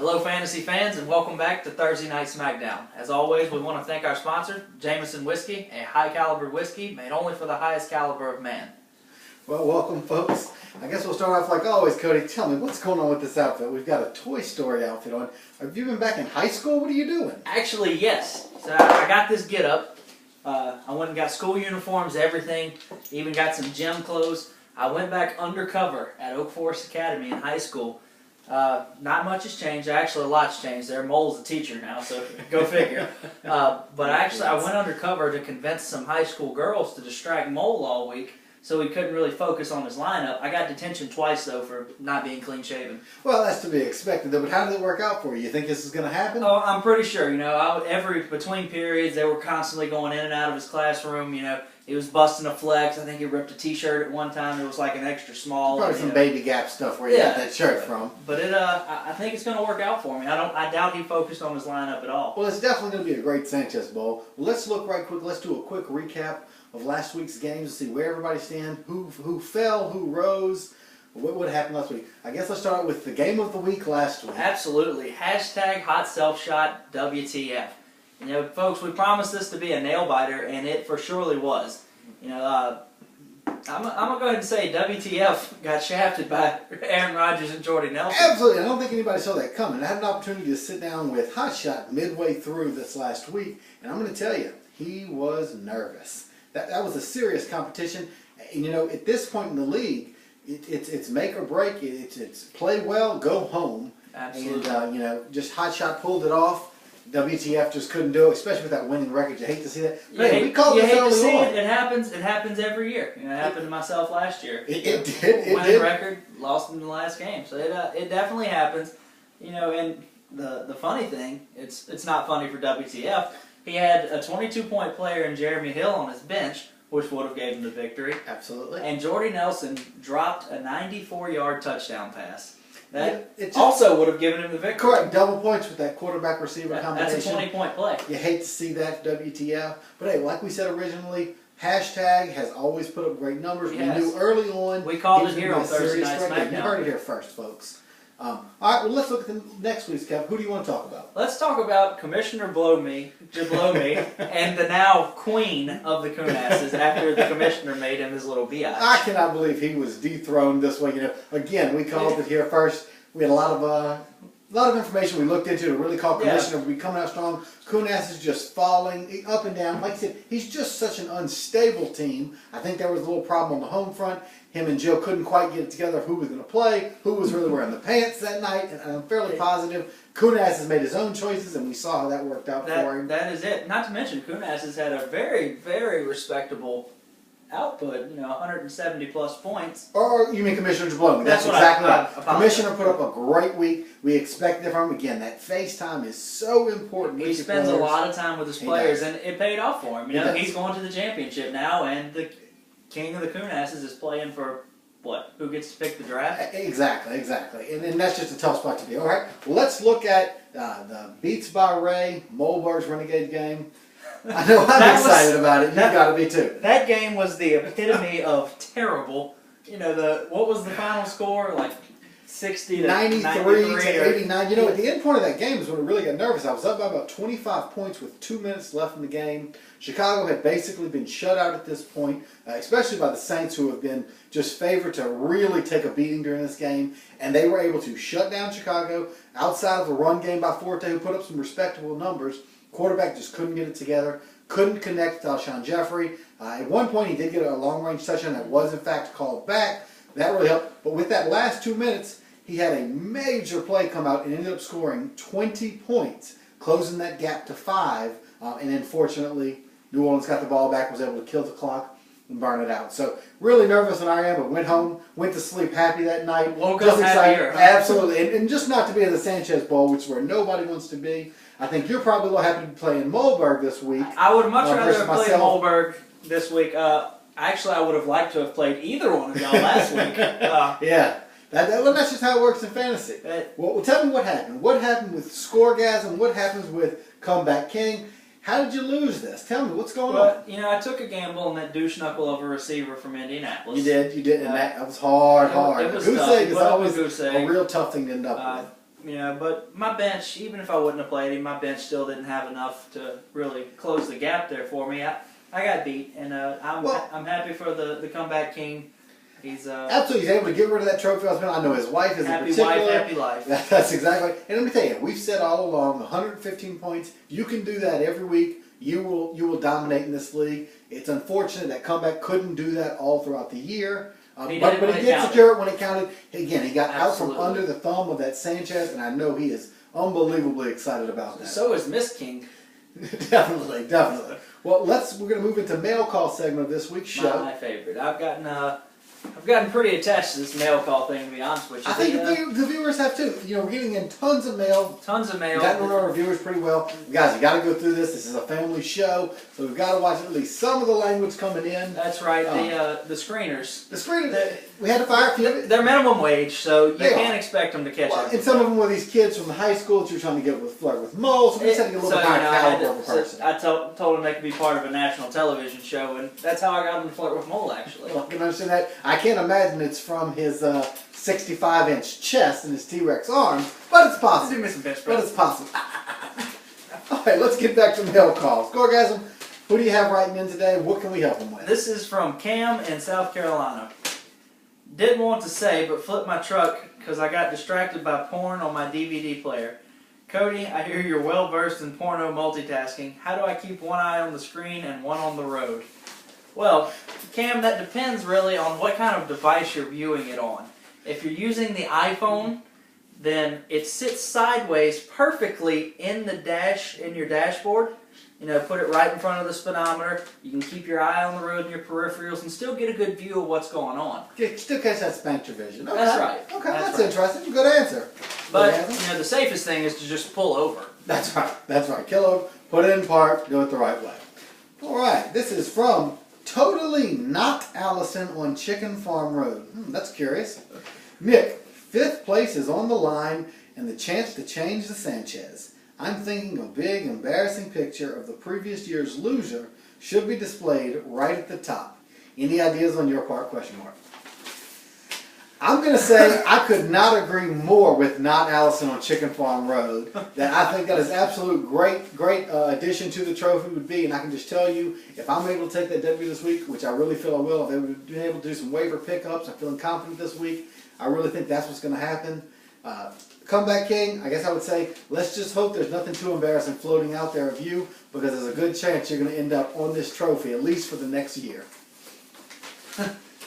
Hello fantasy fans and welcome back to Thursday Night SmackDown. As always, we want to thank our sponsor, Jameson Whiskey, a high caliber whiskey made only for the highest caliber of man. Well, welcome folks. I guess we'll start off like always. Cody, tell me, what's going on with this outfit? We've got a Toy Story outfit on. Have you been back in high school? What are you doing? Actually, yes. So I got this get up. I went and got school uniforms, everything, even got some gym clothes. I went back undercover at Oak Forest Academy in high school. Not much has changed. Actually, a lot's changed there. Mole's a teacher now, so go figure. But actually, I went undercover to convince some high school girls to distract Mole all week, so he couldn't really focus on his lineup. I got detention twice, though, for not being clean-shaven. Well, that's to be expected, though. But how did it work out for you? You think this is going to happen? Oh, I'm pretty sure. You know, between periods, they were constantly going in and out of his classroom. You know, he was busting a flex. I think he ripped a T-shirt at one time. It was like an extra small. Probably some Baby Gap stuff where you got that shirt from. But I think it's going to work out for me. I doubt he focused on his lineup at all. Well, it's definitely going to be a great Sanchez Bowl. Well, let's look right quick. Let's do a quick recap of last week's games to see where everybody stands, who fell, who rose, what happened last week. I guess let's start with the game of the week last week. Absolutely. Hashtag hot self shot WTF. You know, folks, we promised this to be a nail biter, and it for surely was. You know, I'm going to go ahead and say WTF got shafted by Aaron Rodgers and Jordy Nelson. Absolutely. I don't think anybody saw that coming. I had an opportunity to sit down with Hot Shot midway through this last week, and I'm going to tell you, he was nervous. That was a serious competition. And, you know, at this point in the league, it's make or break. It's play well, go home. Absolutely. And, you know, just Hot Shot pulled it off. WTF just couldn't do it, especially with that winning record. You hate to see that. But hey, we called this early on. It happens. It happens every year. You know, it happened to myself last year. It did. Winning record, lost in the last game. So it definitely happens. You know, and the funny thing, it's not funny for WTF. He had a 22-point player in Jeremy Hill on his bench, which would have gave him the victory. Absolutely. And Jordy Nelson dropped a 94-yard touchdown pass. That also would have given him the victory. Correct. Double points with that quarterback-receiver combination. That's a 20-point play. You hate to see that, WTF. But hey, like we said originally, hashtag has always put up great numbers. Yes. We knew early on. We called it here on Thursday Night SmackDown. You heard it here first, folks. All right, well, let's look at the next week's cap. Who do you want to talk about? Let's talk about Commissioner Blow-Me, and the now queen of the Coonasses after the commissioner made him his little biatch. I cannot believe he was dethroned this way. You know, again, we called it here first. We had a lot of information we looked into to really call Commissioner be coming out strong. Kunas is just falling up and down. Like I said, he's just such an unstable team. I think there was a little problem on the home front. Him and Jill couldn't quite get it together of who was going to play, who was really wearing the pants that night, and I'm fairly positive Kunas has made his own choices, and we saw how that worked out for him. That is it. Not to mention, Kunas has had a very, very respectable output, you know, 170-plus points. Or you mean Commissioner Jabloni? That's exactly right. Commissioner put up a great week. We expected from him. Again, that FaceTime is so important. He spends a lot of time with his players, and it paid off for him. You know, he's going to the championship now, and the king of the Coonasses is playing for, what, who gets to pick the draft? Exactly. And that's just a tough spot to be. All right, well, let's look at the Beats by Ray, Moldberg's Renegade game. I know I'm excited about it. You've got to be too. That game was the epitome of terrible. You know, what was the final score? Like 60 to 93 to 89. You know, at the end point of that game is when I really got nervous. I was up by about 25 points with 2 minutes left in the game. Chicago had basically been shut out at this point, especially by the Saints, who have been just favored to really take a beating during this game. And they were able to shut down Chicago outside of the run game by Forte, who put up some respectable numbers. Quarterback just couldn't get it together, couldn't connect to Alshon Jeffrey. At one point, he did get a long-range touchdown that was, in fact, called back. That really helped. But with that last 2 minutes, he had a major play come out and ended up scoring 20 points, closing that gap to 5. And then, fortunately, New Orleans got the ball back, was able to kill the clock and burn it out. So, really nervous on our end, but went home, went to sleep happy that night. Woke up happier. Absolutely. And just not to be in the Sanchez Bowl, which is where nobody wants to be. I think you're probably a little happy to be playing Moldberg this week. I would much rather have played Moldberg this week. Actually, I would have liked to have played either one of y'all last week. Yeah. That's just how it works in fantasy. Well, tell me what happened. What happened with Scoregasm? What happens with Comeback King? How did you lose this? Tell me, what's going on? You know, I took a gamble on that douche knuckle of a receiver from Indianapolis. You did. And that was hard. It was Goose tough. egg is always a a real tough thing to end up with. Yeah, but my bench, even if I wouldn't have played him, my bench still didn't have enough to really close the gap there for me. I got beat, and I'm happy for the comeback king. He's absolutely, he's able to get rid of that trophy. I know his wife is happy in particular. wife, happy life. That's exactly. And let me tell you, we've said all along, 115 points. You can do that every week. You will dominate in this league. It's unfortunate that comeback couldn't do that all throughout the year. But he did secure it when it counted. Again, he got out from under the thumb of that Sanchez, and I know he is unbelievably excited about that. So is Miss King. Definitely. Well, we're going to move into mail call segment of this week's show. My favorite. I've gotten pretty attached to this mail call thing, to be honest with you. I think the viewers have too. We're getting in tons of mail. We've gotten to know our viewers pretty well. Guys, you got to go through this. This is a family show, so we've got to watch at least some of the language coming in. That's right. The screeners. The screeners. We had to fire a few. They're minimum wage, so you can't expect them to catch up. And some of them were these kids from the high school that you're trying to get flirt with moles. So we just had to get a little bit higher caliber of a person. I told them they could be part of a national television show, and that's how I got them to flirt with mole, actually. Well, I can understand that. I can't imagine it's from his 65-inch chest and his T-Rex arms, but it's possible. Do me some bench press. But it's possible. All right, let's get back to mail calls. Gorgasm, who do you have writing in today? What can we help them with? This is from Cam in South Carolina. Didn't want to say, but flipped my truck because I got distracted by porn on my DVD player. Cody, I hear you're well versed in porno multitasking. How do I keep one eye on the screen and one on the road? Well, Cam, that depends really on what kind of device you're viewing it on. If you're using the iPhone, then it sits sideways perfectly in your dashboard. Put it right in front of the speedometer. You can keep your eye on the road and your peripherals and still get a good view of what's going on. Still catch that spectrum vision. Okay. That's right. Okay, that's interesting. Good answer. But the safest thing is to just pull over. That's right. Kill over, put it in park, do it the right way. All right, this is from Totally Not Allison on Chicken Farm Road. That's curious. Nick, 5th place is on the line and the chance to change the Sanchez. I'm thinking a big, embarrassing picture of the previous year's loser should be displayed right at the top. Any ideas on your part? Question mark. I'm going to say I could not agree more with Not Allison on Chicken Farm Road. That I think that is absolute great addition to the trophy would be. And I can just tell you, if I'm able to take that W this week, which I really feel I will, if I've been able to do some waiver pickups, I'm feeling confident this week. I really think that's what's going to happen. Comeback King, I guess I would say, let's just hope there's nothing too embarrassing floating out there of you, because there's a good chance you're going to end up on this trophy, at least for the next year.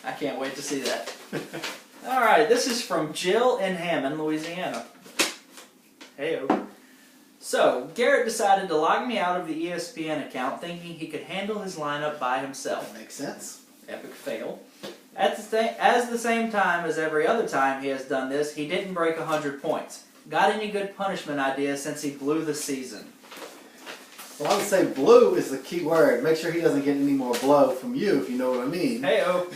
I can't wait to see that. All right, this is from Jill in Hammond, Louisiana. Heyo. So, Garrett decided to log me out of the ESPN account thinking he could handle his lineup by himself. That makes sense. Epic fail. At the same time as every other time he has done this, he didn't break 100 points. Got any good punishment ideas since he blew the season? Well, I would say blue is the key word. Make sure he doesn't get any more blow from you, if you know what I mean. Hey-o.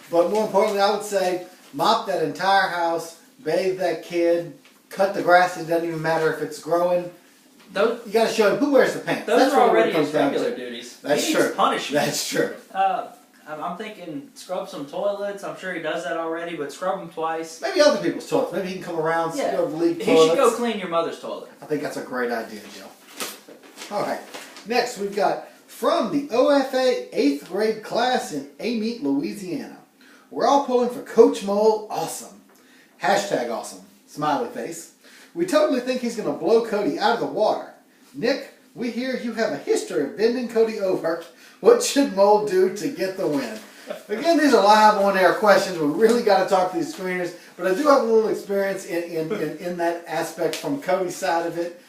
But more importantly, I would say mop that entire house, bathe that kid, cut the grass. It doesn't even matter if it's growing. You got to show him who wears the pants. Those are already his regular duties. That's true. Punishment. That's true. I'm thinking scrub some toilets. I'm sure he does that already, but scrub them twice. Maybe other people's toilets. Maybe he can come around, go to the league toilets. He should go clean your mother's toilet. I think that's a great idea, Joe. All right. Next, we've got from the OFA 8th grade class in Amite, Louisiana. We're all pulling for Coach Mole. Awesome. Hashtag awesome. Smiley face. We totally think he's going to blow Cody out of the water. Nick, we hear you have a history of bending Cody over. What should Mole do to get the win? Again, these are live on-air questions. We really got to talk to these screeners. But I do have a little experience in that aspect from Cody's side of it.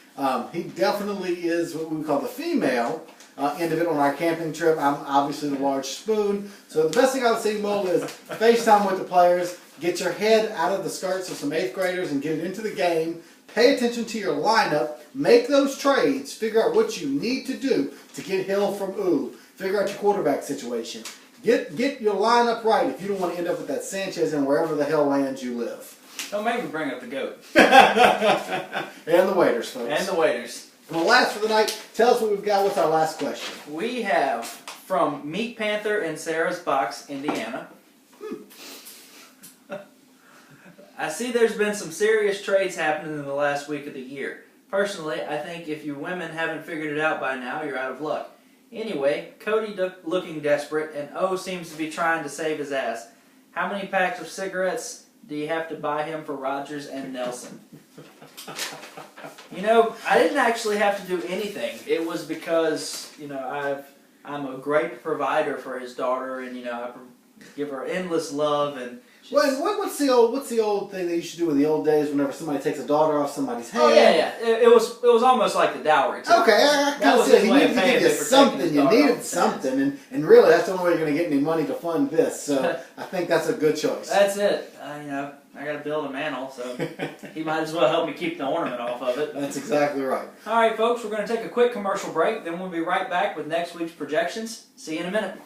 He definitely is what we call the female end of it on our camping trip. I'm obviously the large spoon. So the best thing I would say to Mole is FaceTime with the players. Get your head out of the skirts of some 8th graders and get it into the game. Pay attention to your lineup. Make those trades. Figure out what you need to do to get Hill from ooh. Figure out your quarterback situation. Get your lineup right if you don't want to end up with that Sanchez in wherever the hell lands you live. Don't make me bring up the goat. And the waiters, folks. And the waiters. And the last for the night, tell us what we've got. What's our last question? We have from Meat Panther in Sarah's Box, Indiana. I see there's been some serious trades happening in the last week of the year. Personally, I think if you women haven't figured it out by now, you're out of luck. Anyway, Cody looking desperate, and O seems to be trying to save his ass. How many packs of cigarettes do you have to buy him for Rogers and Nelson? You know, I didn't actually have to do anything. It was because, you know, I'm a great provider for his daughter, and, you know, I give her endless love, and well, and what's the old thing they used to do in the old days whenever somebody takes a daughter off somebody's hand? Oh yeah. It was almost like the dowry too. Okay, I kind of see it. He needed to give you something. You needed something, and really that's the only way you're going to get any money to fund this. So I think that's a good choice. That's it. You know, I got to build a mantle, so he might as well help me keep the ornament off of it. That's exactly right. All right, folks, we're going to take a quick commercial break. Then we'll be right back with next week's projections. See you in a minute.